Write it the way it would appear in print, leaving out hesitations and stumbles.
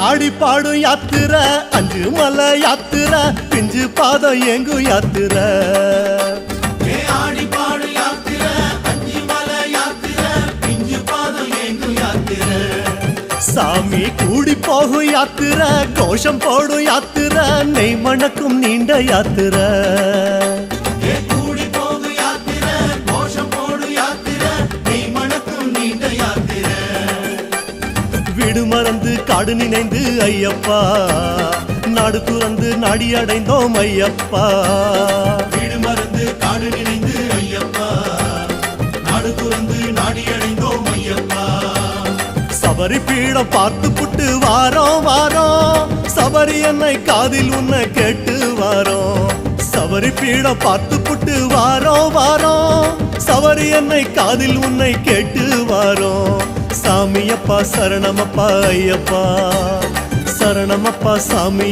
ஆடி பாடும் யாத்திரை அஞ்சு மலை யாத்திரை பிஞ்சு பாதம் எங்கு யாத்திரை ஆடி பாடும் யாத்திரை அஞ்சு மலை யாத்திரை பிஞ்சு பாதம் எங்கு யாத்திரை சாமி கூடி போகும் யாத்திரை கோஷம் போடும் யாத்திரை நெய் மணக்கும் நீண்ட யாத்திரை கூடி போகும் யாத்திரை கோஷம் போடும் யாத்திரை நெய் மணக்கும் நீண்ட யாத்திரை வீடு மறந்து காடு நினைந்து ஐயப்பா நாடு துறந்து நாடி அடைந்தோம் ஐயப்பா வீடு மறந்து காடு நினைந்து ஐயப்பா நாடு துறந்து நாடி அடைந்தோம் ஐயப்பா சபரி பீடம் பார்த்து புட்டு வாரோம் வாரோம் சபரி என்னை காதில் உன்னை கேட்டு வாரோம் சபரி பீடம் பார்த்து புட்டு வாரோம் வாரோம் சபரி என்னை காதில் உன்னை கேட்டு வாரோம் சாமியப்பா சரணமப்பா ஐயப்பா சரணமப்பா சாமி